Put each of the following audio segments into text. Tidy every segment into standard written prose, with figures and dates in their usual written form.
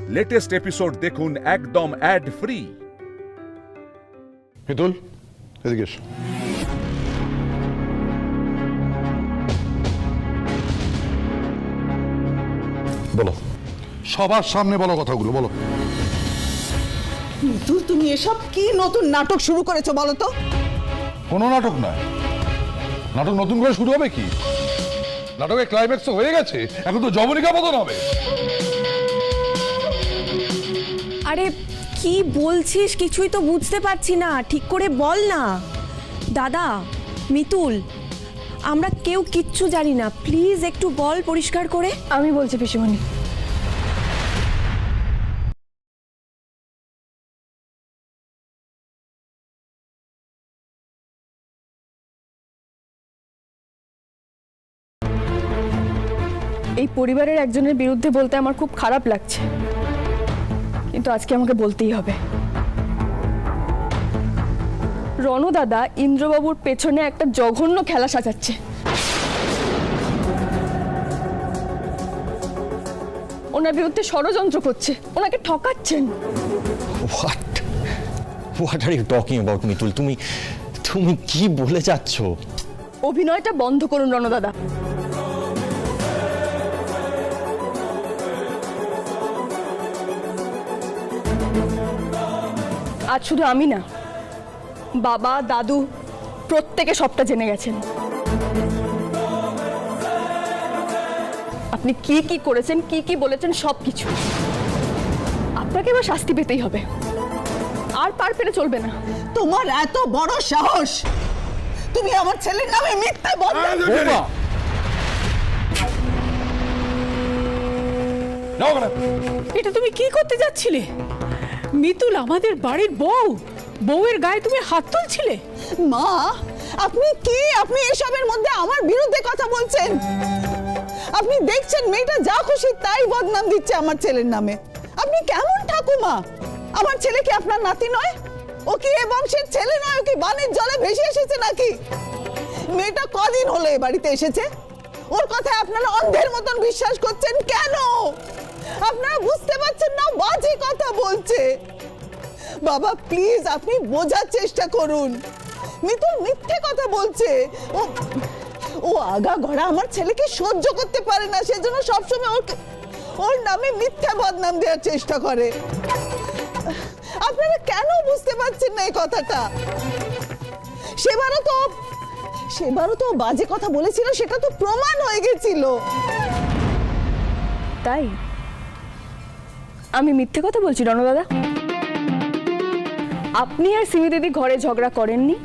Latest episode দেখুন একদম add free. Mitul, এদিকে এসো। বলো, সবার সামনে বলো কথাগুলো, বলো। মিতুল, তুমি এসব কি নতুন নাটক শুরু করেছো বলো তো? কোনো নাটক নয়, নাটক নতুন করে শুরু হবে কি? নাটকের ক্লাইম্যাক্স তো হয়ে গেছে, এখন তো যবনিকা বদন হবে। আরে কি বলছিস, কিছুই তো বুঝতে পারছি না, ঠিক করে বল না। দাদা, মিতুল, আমরা কেউ কিচ্ছু জানি না, প্লিজ একটু বল পরিষ্কার করে। আমি বলছি পিসিমণি। এই পরিবারের একজনের বিরুদ্ধে বলতে আমার খুব খারাপ লাগছে, কিন্তু আজকে আমাকে বলতেই হবে। রণ দাদা ইন্দ্রবাবুর পেছনে একটা জঘন্য খেলা সাজাচ্ছে। ওনার বিরুদ্ধে ষড়যন্ত্র করছে, ওনাকে ঠকাচ্ছেন। What are you talking about Mitul? তুমি কি বলে যাচ্ছ? অভিনয়টা বন্ধ করুন রণ দাদা। আজ শুধু আমি না, বাবা দাদু প্রত্যেকে সবটা জেনে গেছেন। আপনি কি কি করেছেন, কি কি বলেছেন, সবকিছু। আপনাকে এবার শাস্তি পেতেই হবে, আর পার পেরে চলবে না। তোমার এত বড় সাহস, তুমি আমার ছেলের নামে মিথ্যা বদনাম। এটা তুমি কি করতে যাচ্ছিলে? মিতুল আমাদের বাড়ির বউ, বউয়ের গায়ে তুমি হাত তুলছিলে? মা, আপনি কি, আপনি এসবের মধ্যে আমার বিরুদ্ধে কথা বলছেন? আপনি দেখছেন মেয়েটা যা খুশি তাই বদনাম দিচ্ছে আমার ছেলের নামে। আপনি কেমন ঠাকুমা? আমার ছেলে কি আপনার নাতি নয়? ও কি এ বংশের ছেলে নয়? ও কি বানের জলে ভেসে এসেছে নাকি? মেয়েটা কদিন হলো এ বাড়িতে এসেছে, ওর কথায় আপনারা অন্ধের মতন বিশ্বাস করছেন কেন? আপনারা বুঝতে পারছেন না বাজে কথা বলছে? বাবা প্লিজ, আপনি বোঝার চেষ্টা করুন। মিতুল মিথ্যে কথা বলছে। ও আগা ঘোড়া আমার ছেলেকে সহ্য করতে পারে না, সেজন্য সবসময় ওর নামে মিথ্যা বদনাম দেওয়ার চেষ্টা করে। আপনারা কেন বুঝতে পারছেন না এই কথাটা? সেবারও তো বাজে কথা বলেছিল, সেটা তো প্রমাণ হয়ে গেছিল। তাই আমি মিথ্যে কথা বলছি রণ দাদা? আপনি আর সিমি দিদি ঘরে ঝগড়া করেননি?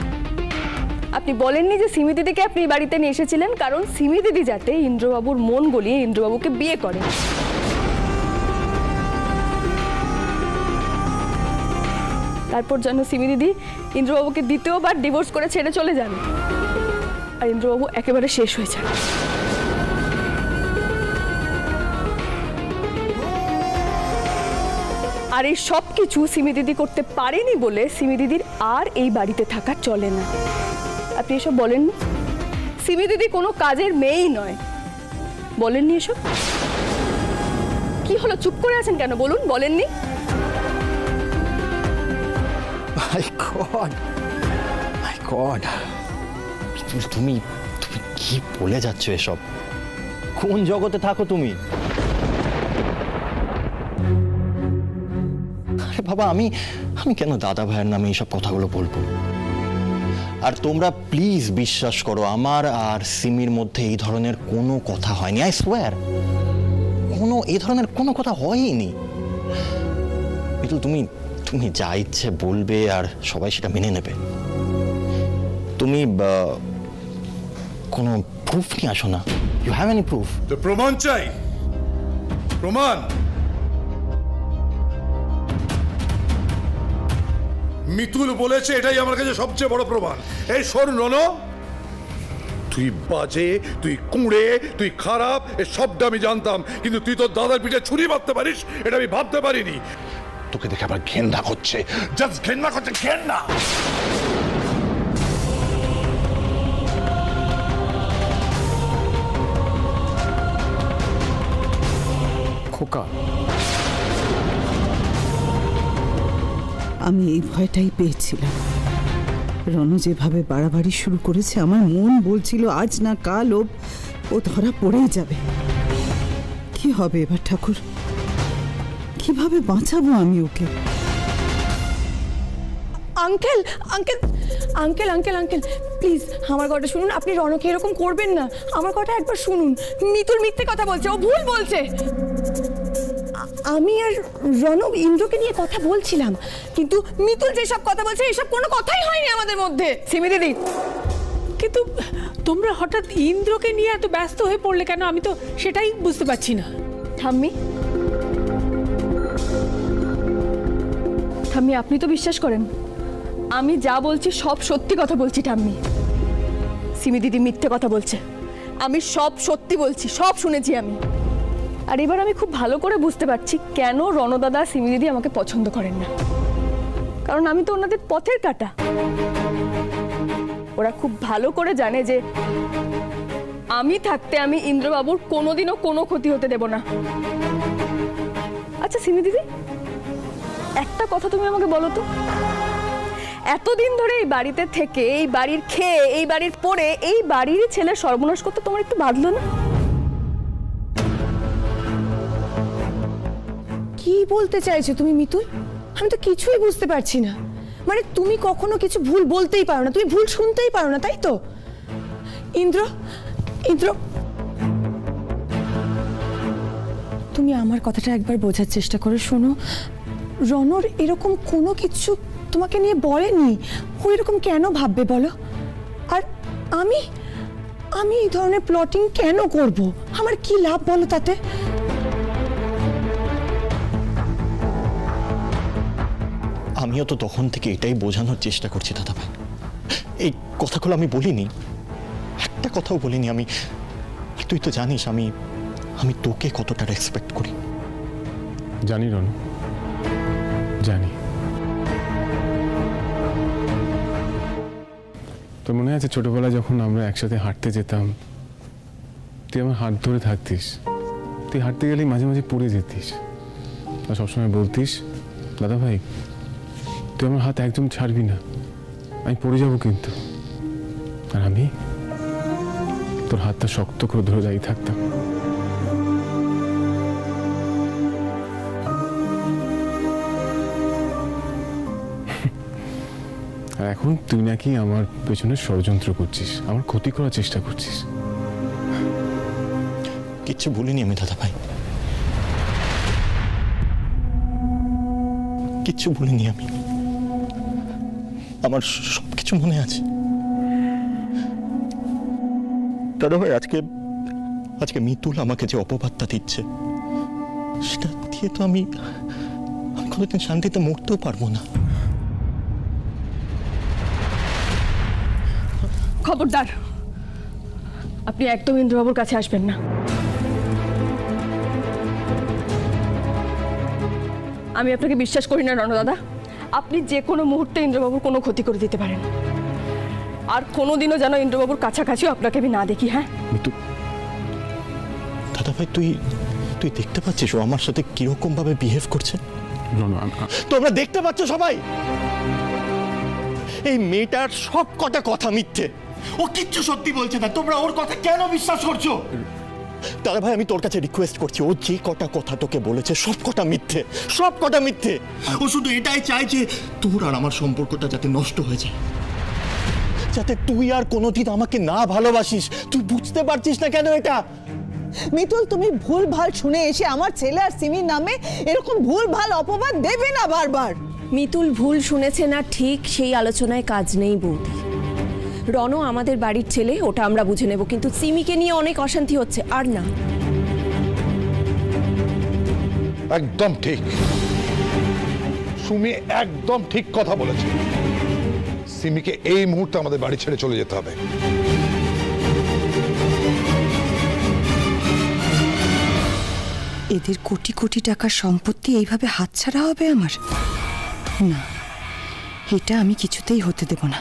আপনি বলেননি যে সিমি দিদিকে আপনি বাড়িতে নিয়ে এসেছিলেন কারণ সিমি দিদি যাতে ইন্দ্রবাবুর মন গলিয়ে ইন্দ্রবাবুকে বিয়ে করেন। তারপর যেন সিমি দিদি ইন্দ্রবাবুকে দ্বিতীয়বার ডিভোর্স করে ছেড়ে চলে যান, আর ইন্দ্রবাবু একেবারে শেষ হয়ে যান। আর এই সব কিছু সিমি দিদি করতে পারেনি বলে সিমি দিদির আর এই বাড়িতে থাকা চলে না। আপনি এসব বলেননি? সিমি দিদি কোনো কাজের মেয়েই নয়, বলেননি এসব? কি হলো, চুপ করে আছেন কেন? বলুন, বলেননি? মাই গড, তুমি কি বলে যাচ্ছ এসব? কোন জগতে থাকো তুমি? আরে বাবা, আমি কেন দাদা ভাইয়ের নামে এইসব কথাগুলো বলবো? আর তোমরা প্লিজ বিশ্বাস করো, আমার আর সিমির মধ্যে এই ধরনের কোনো কথা হয়নি। আই সোয়ার, এই ধরনের কোনো কথা হয়নি। মিতুল, তুমি যা ইচ্ছে বলবে আর সবাই সেটা মেনে নেবে। তুমি কোনো প্রুফ নিয়ে আসো না। You have any proof? প্রমাণ চাই, প্রমাণ। মিতুল বলেছে, এটাই আমার কাছে সবচেয়ে বড় প্রমাণ। এই শোন রণ, তুই বাজে, তুই কুঁড়ে, তুই খারাপ, এ সবটা আমি জানতাম, কিন্তু তুই তোর দাদার পিঠে ছুরি মারতে পারিস এটা আমি ভাবতে পারিনি। তোকে দেখে আবার ঘেন্না করছে, জাস্ট ঘেন্না করছে, ঘেন্না। খোকা, আমি এই ভয়টাই পেয়েছিলাম। রনু যেভাবে বাড়াবাড়ি শুরু করেছে, আমার মন বলছিল আজ না কাল ও ধরা পড়েই যাবে। কি হবে এবার ঠাকুর? কিভাবে বাঁচাবো আমি ওকে? Uncle uncle uncle uncle uncle please আমার কথাটা শুনুন। আপনি রনকে এরকম করবেন না, আমার কথা একবার শুনুন। মিতুল মিথ্যে কথা বলছে, ও ভুল বলছে। আমি আর রনক ইন্দ্রকে নিয়ে কথা বলছিলাম, কিন্তু মিতুল যেসব কথা বলছে এসব কোনো কথাই হয়নি আমাদের মধ্যে। সিমি দিদি, কিন্তু তোমরা হঠাৎ ইন্দ্রকে নিয়ে এত ব্যস্ত হয়ে পড়লে কেন? আমি তো সেটাই বুঝতে পারছি না। ঠাম্মি, ঠাম্মি আপনি তো বিশ্বাস করেন আমি যা বলছি সব সত্যি কথা বলছি। ঠাম্মি, সিমি দিদি মিথ্যে কথা বলছে, আমি সব সত্যি বলছি, সব শুনেছি আমি। আর এবার আমি খুব ভালো করে বুঝতে পারছি কেন রণদাদা সিমি দিদি আমাকে পছন্দ করেন না। কারণ আমি তো ওনাদের পথের কাঁটা। ওরা খুব ভালো করে জানে যে আমি থাকতে আমি ইন্দ্রবাবুর কোনোদিনও কোনো ক্ষতি হতে দেব না। আচ্ছা সিমি দিদি, একটা কথা তুমি আমাকে বলো তো, এতদিন ধরে এই বাড়িতে থেকে, এই বাড়ির খেয়ে, এই বাড়ির পড়ে, এই বাড়ির ছেলে সর্বনাশ করতে তোমার একটু বাঁধলো না? কি বলতে চাইছো তুমি মিতুল? আমি তো কিছুই বুঝতে পারছি না। মানে তুমি কখনো কিছু ভুল বলতেই পারো না, তুমি ভুল শুনতেই পারো না, তাই তো? ইন্দ্র, ইন্দ্র, তুমি আমার কথাটা একবার বোঝার চেষ্টা করো। শোনো, রনর এরকম কোনো কিছু তোমাকে নিয়ে বলেনি। ও এরকম কেন ভাববে বলো? আর আমি আমি এই ধরনের প্লটিং কেন করব? আমার কি লাভ বলো তাতে? আমিও তো তখন থেকে এটাই বোঝানোর চেষ্টা করছি দাদাভাই। এই কথাগুলো আমি বলিনি, একটা কথাও বলিনি আমি। তুই তো জানিস আমি আমি তোকে কতটা রেসপেক্ট করি। জানি রনু, জানি। তোর মনে আছে ছোটবেলায় যখন আমরা একসাথে হাঁটতে যেতাম, তুই আমার হাত ধরে থাকতিস, তুই হাঁটতে গেলেই মাঝে মাঝে পড়ে যেতিস, আর সবসময় বলতিস দাদা ভাই তুই আমার হাত একদম ছাড়বি না, আমি পড়ে যাব কিন্তু। আর আমি তোর হাতটা শক্ত করে ধরে দাঁড়িয়ে থাকতাম। আর এখন তুই নাকি আমার পেছনে ষড়যন্ত্র করছিস, আমার ক্ষতি করার চেষ্টা করছিস। কিচ্ছু বলিনি আমি দাদা ভাই, কিচ্ছু বলিনি আমি। আমার সবকিছু মনে আছে দাদা ভাই। আজকে মিতুল আমাকে যে অপবাদটা দিচ্ছে, সেটা দিয়ে তো আমি কোনোদিন শান্তিতে মরতেও পারবো না। খবরদার, আপনি একদম ইন্দ্রবাবুর কাছে আসবেন না। আমি আপনাকে বিশ্বাস করি না রণদাদা। আপনি যে কোনো মুহূর্তে ইন্দ্রবাবুর কোনো ক্ষতি করে দিতে পারেন। আর কোনোদিনও যেন ইন্দ্রবাবুর কাছাকাছিও আপনাকে আমি না দেখি। হ্যাঁ মিতু, দাদা ভাই তুই দেখতে পাচ্ছিস ও আমার সাথে কিরকম ভাবে বিহেভ করছে? তোমরা দেখতে পাচ্ছ সবাই? এই মেয়েটার সব কটা কথা মিথ্যে, ও কিচ্ছু সত্যি বলছে না। তোমরা ওর কথা কেন বিশ্বাস করছো? দাদা ভাই আমি তোর কাছে রিকোয়েস্ট করছি, ও যে কটা কথা তোকে বলেছে সব কটা মিথ্যে, সব কটা মিথ্যে। ও শুধু এটাই চায় যে তোর আর আমার সম্পর্কটা যাতে নষ্ট হয়ে যায়, যাতে তুই আর কোনোদিন আমাকে না ভালোবাসিস। তুই বুঝতে পারছিস না কেন এটা? মিতুল, তুমি ভুল ভাল শুনে এসে আমার ছেলে আর সিমির নামে এরকম ভুল ভাল অপবাদ দেবে না বারবার। মিতুল ভুল শুনেছে না ঠিক, সেই আলোচনায় কাজ নেই বৌদি। রণ আমাদের বাড়ির ছেলে, ওটা আমরা বুঝে নেব, কিন্তু সিমিকে নিয়ে অনেক অশান্তি হচ্ছে। আর না, একদম ঠিক, সুমি একদম ঠিক কথা বলেছে। সিমিকে এই মুহূর্তে আমাদের বাড়ি ছেড়ে চলে যেতে হবে। এদের কোটি কোটি টাকার সম্পত্তি এইভাবে হাতছাড়া হবে আমার? না, এটা আমি কিছুতেই হতে দেব না।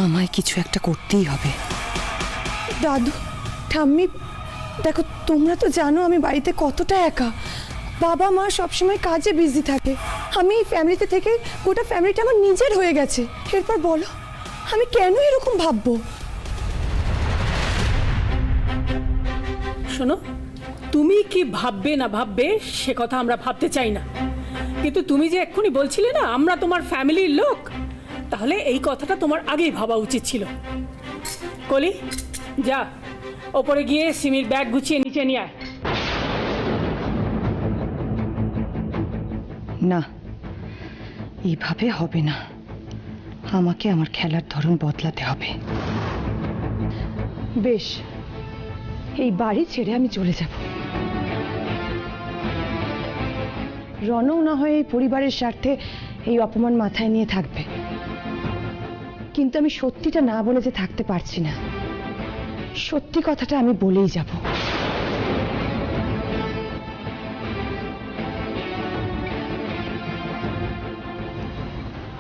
আমায় কিছু একটা করতেই হবে। দাদু, ঠাম্মি, দেখো তোমরা তো জানো আমি বাড়িতে কতটা একা। বাবা মা সবসময় কাজে বিজি থাকে। আমি এই ফ্যামিলিতে থেকে গোটা ফ্যামিলিটা আমার নিজের হয়ে গেছে। এরপর বলো আমি কেন এরকম ভাববো? শোনো, তুমি কি ভাববে না ভাববে সে কথা আমরা ভাবতে চাই না, কিন্তু তুমি যে এক্ষুনি বলছিলে না আমরা তোমার ফ্যামিলির লোক, তাহলে এই কথাটা তোমার আগেই ভাবা উচিত ছিল। কলি, যা ওপরে গিয়ে সিমির ব্যাগ গুছিয়ে নিচে নিয়ে আয়। না, এইভাবে হবে না। আমাকে আমার খেলার ধরন বদলাতে হবে। বেশ, এই বাড়ি ছেড়ে আমি চলে যাব। রনও না হয় এই পরিবারের স্বার্থে এই অপমান মাথায় নিয়ে থাকবে, কিন্তু আমি সত্যিটা না বলে যে থাকতে পারছি না। সত্যি কথাটা আমি বলেই যাব।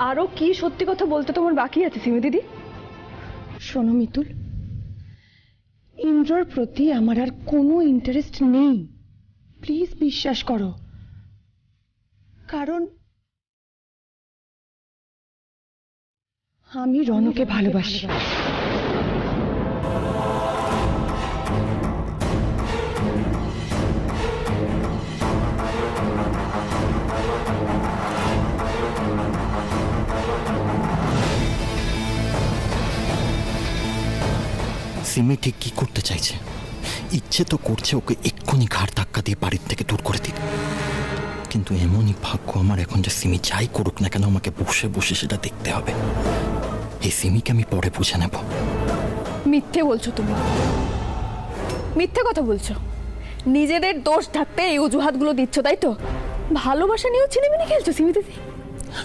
আরো কি সত্যি কথা বলতে তোমার বাকি আছে সিমি দিদি? শোনো মিতুল, ইন্দ্রর প্রতি আমার আর কোনো ইন্টারেস্ট নেই। প্লিজ বিশ্বাস করো, কারণ আমি রনকে ভালোবাসি। সিমি ঠিক কি করতে চাইছে? ইচ্ছে তো করছে ওকে এক্ষুনি ঘাড় ধাক্কা দিয়ে বাড়ির থেকে দূর করে দিতে, কিন্তু এমনই ভাগ্য আমার এখন যে সিমি যাই করুক না কেন আমাকে বসে বসে সেটা দেখতে হবে। এই সিমিকে আমি পরে বুঝে নেব। মিথ্যে বলছো তুমি, মিথ্যে কথা বলছো। নিজেদের দোষ ঢাকতে এই অজুহাতগুলো দিচ্ছ, তাই তো? ভালোবাসা নিয়েও ছিনিমিনি খেলছো সিমি দিদি।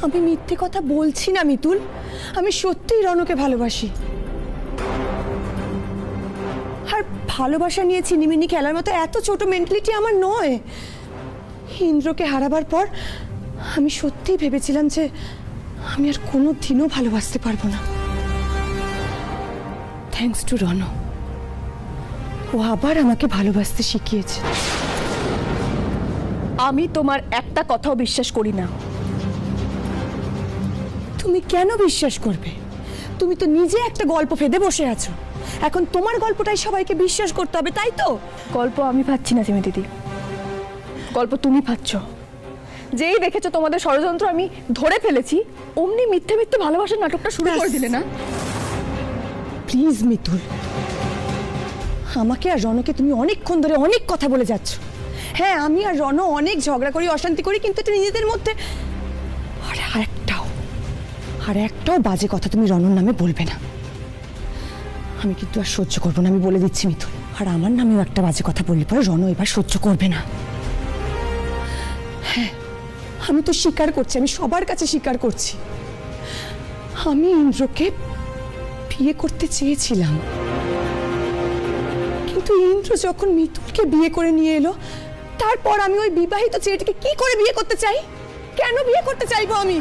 আমি মিথ্যে কথা বলছি না মিতুল, আমি সত্যিই রনকে ভালোবাসি। আর ভালোবাসা নিয়ে ছিনিমিনি খেলার মতো এত ছোট মেন্টালিটি আমার নয়। ইন্দ্রকে হারাবার পর আমি সত্যিই ভেবেছিলাম যে আমি আর কোনো দিনও ভালোবাসতে পারবো না। থ্যাঙ্কস টু রন, ও আবার আমাকে ভালোবাসতে শিখিয়েছে। আমি তোমার একটা কথাও বিশ্বাস করি না। তুমি কেন বিশ্বাস করবে? তুমি তো নিজে একটা গল্প ফেঁদে বসে আছো। এখন তোমার গল্পটাই সবাইকে বিশ্বাস করতে হবে, তাই তো? গল্প আমি পাচ্ছি না সিমি দিদি, গল্প তুমি পাচ্ছ। যেই দেখেছো তোমাদের ষড়যন্ত্র আমি ধরে ফেলেছি, অমনি মিথ্যে মিথ্যে ভালোবাসার নাটকটা শুরু করে দিলে না? প্লিজ মিতুল, আমাকে আর রনকে তুমি অনেকক্ষণ ধরে অনেক কথা বলে যাচ্ছ। হ্যাঁ, আমি আর রন অনেক ঝগড়া করি, অশান্তি করি, কিন্তু এটা নিজেদের মধ্যে। আর একটাও বাজে কথা তুমি রনর নামে বলবে না। আমি কিন্তু আর সহ্য করবো না, আমি বলে দিচ্ছি মিতুল। আর আমার নামেও একটা বাজে কথা বললে পরে রন এবার সহ্য করবে না। হ্যাঁ, আমি তো স্বীকার করছি, আমি সবার কাছে স্বীকার করছি, আমি ইন্দ্রকে বিয়ে করতে চেয়েছিলাম। কিন্তু ইন্দ্র যখন মিতুলকে বিয়ে করে নিয়ে এলো, তারপর আমি ওই বিবাহিত ছেলেটিকে কি করে বিয়ে করতে চাই? কেন বিয়ে করতে চাইবো আমি?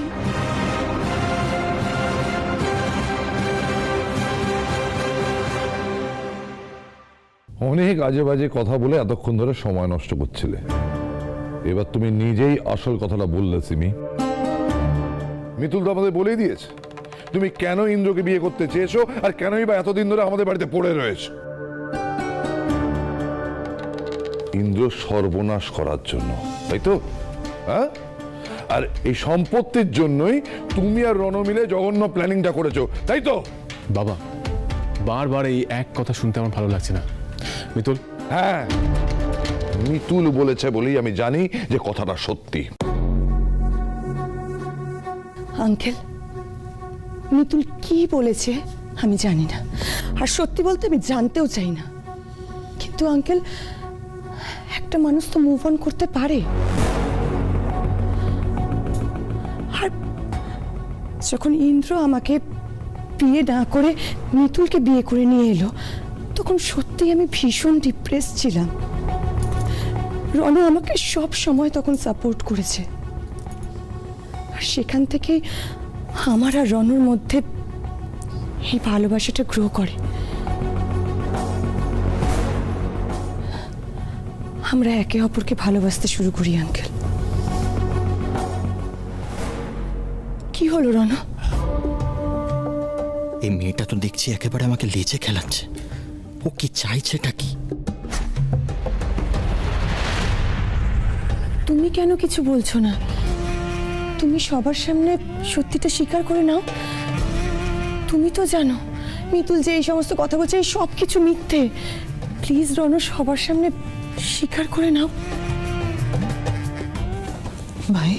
অনেক আজে বাজে কথা বলে এতক্ষণ ধরে সময় নষ্ট করছিলে। এবার তুমি নিজেই আসল কথাটা বললে সিমি। মিতুল তো আমাদের বলেই দিয়েছে তুমি কেন ইন্দ্রকে বিয়ে করতে চেয়েছো আর কেনই বা এতদিন ধরে আমাদের বাড়িতে পড়ে রয়েছে। ইন্দ্র সর্বনাশ করার জন্য, তাই তো? হ্যাঁ, আর এই সম্পত্তির জন্যই তুমি আর রণ মিলে জঘন্য প্ল্যানিংটা করেছো, তাই তো? বাবা, বারবার এই এক কথা শুনতে আমার ভালো লাগছে না। মিতুল? হ্যাঁ, মিতুল বলেছে বলেই আমি জানি যে কথাটা সত্যি। আঙ্কেল, মিতুল কি বলেছে আমি জানি না, আর সত্যি বলতে আমি জানতেও চাই না। কিন্তু আঙ্কেল, একটা মানুষ তো মুভ অন করতে পারে। আর যখন ইন্দ্র আমাকে বিয়ে না করে মিতুলকে বিয়ে করে নিয়ে এলো, তখন সত্যিই আমি ভীষণ ডিপ্রেস ছিলাম। রণ আমাকে সব সময় তখন সাপোর্ট করেছে, আর সেখান থেকেই আমার আর রণর মধ্যে এই ভালোবাসাটা গ্রো করে। আমরা একে অপরকে ভালোবাসতে শুরু করি আঙ্কেল। কি হলো রণ? এই মেয়েটা তো দেখছি একেবারে আমাকে লেজে খেলাচ্ছে। ও কি চাইছেটা কি? তুমি কেন কিছু বলছো না? তুমি সবার সামনে সত্যিটা স্বীকার করে নাও। তুমি তো জানো মিতুল যে এই সমস্ত কথা বলছে এই সব কিছু মিথ্যে। প্লিজ রণ, সবার সামনে স্বীকার করে নাও। ভাই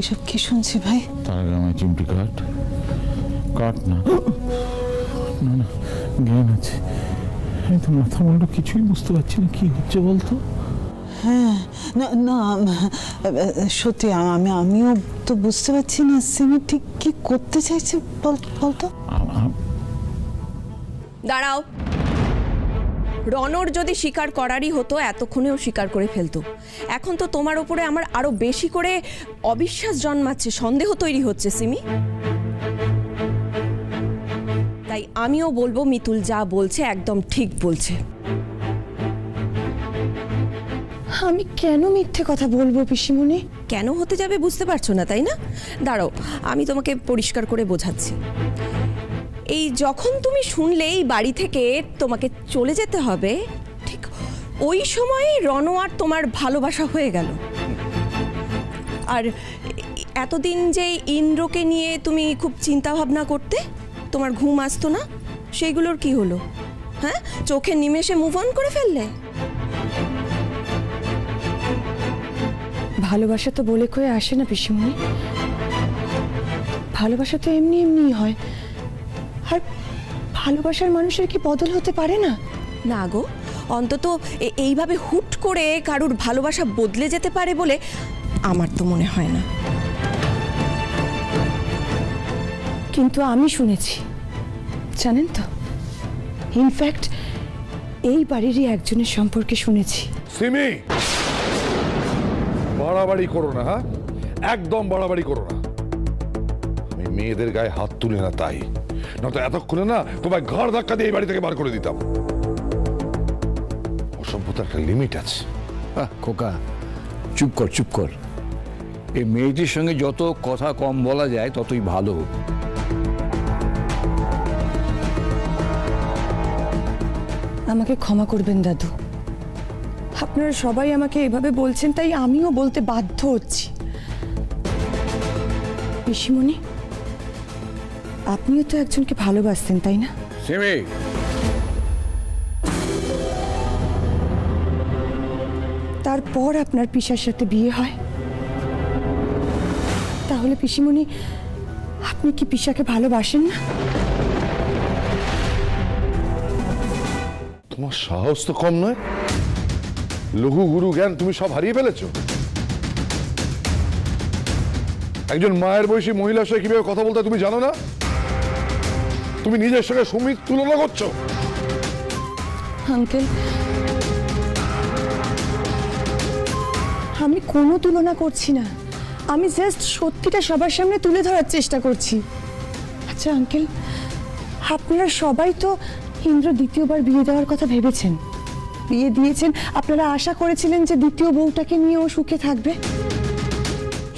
এসব কি শুনছি ভাই? তার আগে আমার চিমটি কাট। কাট না, না না, জ্ঞান আছে। আমি তো মাথা মুন্ডু কিছুই বুঝতে পারছি না, কি হচ্ছে বলতো? হ্যাঁ, না না, সত্যি আমিও তো বুঝতে পারছি না সিমি ঠিক কি করতে চাইছে বলতো। দাঁড়াও, রনর যদি স্বীকার করারই হতো এতক্ষণেও স্বীকার করে ফেলতো। এখন তো তোমার উপরে আমার আরো বেশি করে অবিশ্বাস জন্মাচ্ছে, সন্দেহ তৈরি হচ্ছে সিমি। তাই আমিও বলবো মিতুল যা বলছে একদম ঠিক বলছে। আমি কেন মিথ্যে কথা বলবো পিসিমণি? কেন হতে যাবে বুঝতে পারছো না তাই না? দাঁড়াও, আমি তোমাকে পরিষ্কার করে বোঝাচ্ছি। এই যখন তুমি শুনলে এই বাড়ি থেকে তোমাকে চলে যেতে হবে, ঠিক ওই সময়ই রণ আর তোমার ভালোবাসা হয়ে গেল। আর এতদিন যে ইন্দ্রকে নিয়ে তুমি খুব চিন্তা ভাবনা করতে, তোমার ঘুম আসতো না, সেইগুলোর কি হলো? হ্যাঁ, চোখে নিমেষে মুভ অন করে ফেললে। ভালোবাসা তো বলে কয়ে আসে না পিসিমণি। ভালোবাসা তো এমনি এমনি হয়। আর ভালোবাসার মানুষের কি বদল হতে পারে না? না গো, অন্তত এইভাবে হুট করে কারুর ভালোবাসা বদলে যেতে পারে বলে আমার তো মনে হয় না। কিন্তু আমি শুনেছি, জানেন তো, ইনফ্যাক্ট এই বাড়িরই একজনের সম্পর্কে শুনেছি। সিমি, বাড়াবাড়ি করো না। হ্যাঁ, একদম বাড়াবাড়ি করো না। আমি মেয়েদের গায়ে হাত তুলে না তাই, নয়তো এতক্ষণে না তোমায় ঘাড় ধাক্কা দিয়ে এই বাড়ি থেকে বার করে দিতাম। অসভ্যতার একটা লিমিট আছে। খোকা, চুপ কর চুপ কর। এই মেয়েটির সঙ্গে যত কথা কম বলা যায় ততই ভালো। আমাকে ক্ষমা করবেন দাদু, আপনারা সবাই আমাকে এভাবে বলছেন তাই আমিও বলতে বাধ্য হচ্ছি। পিসিমণি, আপনিও তো একজনকে ভালোবাসতেন তাই না? সিমি, তারপর আপনার পিসার সাথে বিয়ে হয়। তাহলে পিসিমণি, আপনি কি পিসাকে ভালোবাসেন না? তোমার সাহস তো কম নয়। লঘু গুরু জ্ঞান তুমি সব হারিয়ে ফেলেছো। একজন মায়ের বয়সী মহিলার সঙ্গে কিভাবে কথা বলতে তুমি জানো না? তুমি নিজের সঙ্গে সুমিত তুলনা করছো। আঙ্কেল, আমি কোনো তুলনা করছি না। আমি জাস্ট সত্যিটা সবার সামনে তুলে ধরার চেষ্টা করছি। আচ্ছা আঙ্কেল, আপনারা সবাই তো ইন্দ্র দ্বিতীয়বার বিয়ে দেওয়ার কথা ভেবেছেন, বিয়ে দিয়েছেন। আপনারা আশা করেছিলেন যে দ্বিতীয় বউটাকে নিয়ে ও সুখে থাকবে।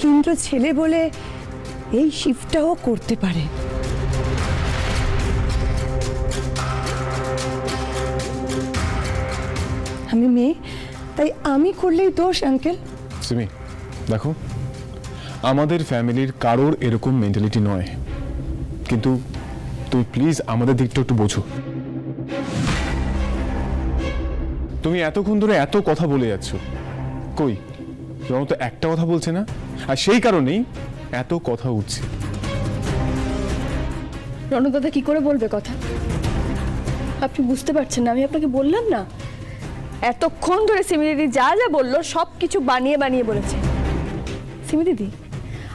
ইন্দ্র ছেলে বলে এই শিফটটাও করতে পারে। আমি মেয়ে, তাই আমি করলেই দোষ আঙ্কেল? সিমি দেখো, আমাদের ফ্যামিলির কারোর এরকম মেন্টালিটি নয়, কিন্তু তুই প্লিজ আমাদের দিকটা একটু বোঝো। তুমি এতক্ষণ ধরে এত কথা বলে যাচ্ছ, কই রণ তো একটা কথা বলছে না, আর সেই কারণেই এত কথা উঠছে। রণদাদা কি করে বলবে কথা? আপনি বুঝতে পারছেন না? আমি আপনাকে বললাম না, এতক্ষণ ধরে সিমি দিদি যা যা বললো সব কিছু বানিয়ে বানিয়ে বলেছে। সিমি দিদি,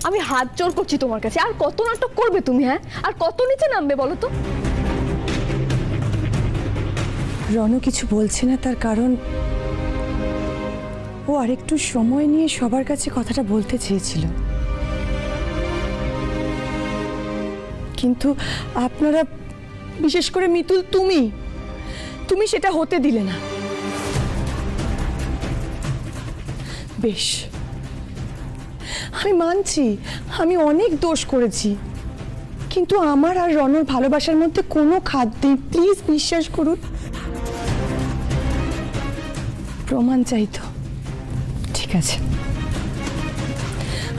আমি হাত জোর করছি তোমার কাছে, আর কত নাটক করবে তুমি? হ্যাঁ, আর কত নিচে নামবে বলো তো? রণ কিছু বলছে না, তার কারণ ও আরেকটু সময় নিয়ে সবার কাছে কথাটা বলতে চেয়েছিল। কিন্তু আপনারা, বিশেষ করে মিতুল, তুমি সেটা হতে দিলে না। বেশ, আমি মানছি আমি অনেক দোষ করেছি, কিন্তু আমার আর রনর ভালোবাসার মধ্যে কোনো খাদ নেই। প্লিজ বিশ্বাস করুন। প্রমাণ চাই তো? ঠিক আছে,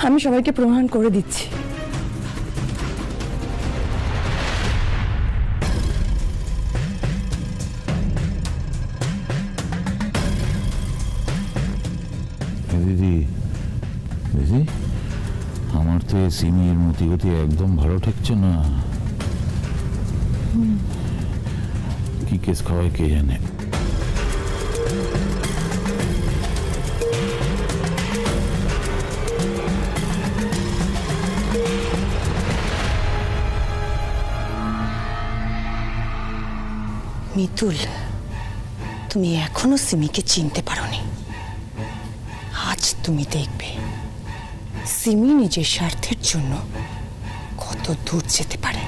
আমি সবাইকে প্রমাণ করে দিচ্ছি। দিদি দিদি, আমার তো সিমির মতিগতি একদম ভালো ঠেকছে না। কি কেস খাওয়ায় কে জানে। মিতুল, তুমি এখনো সিমিকে চিনতে পারোনি। আজ তুমি দেখবে সিমি নিজের স্বার্থের জন্য কত দূর যেতে পারে।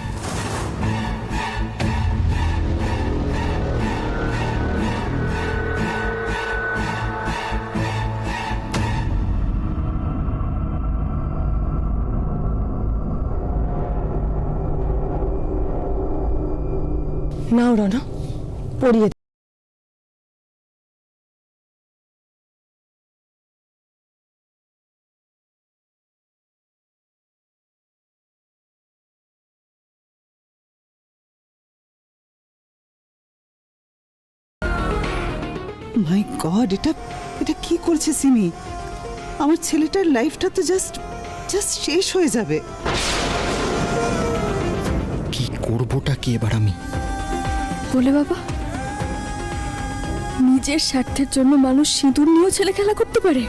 নাও রনা, পড়িয়ে মাই গড, এটা এটা কি করছে সিমি? আমার ছেলেটার লাইফটা তো জাস্ট শেষ হয়ে যাবে। কি করবোটা কি এবার আমি? বলে বাবা, নিজের স্বার্থের জন্য মানুষ সিঁদুর নিয়েও ছেলে খেলা করতে পারে?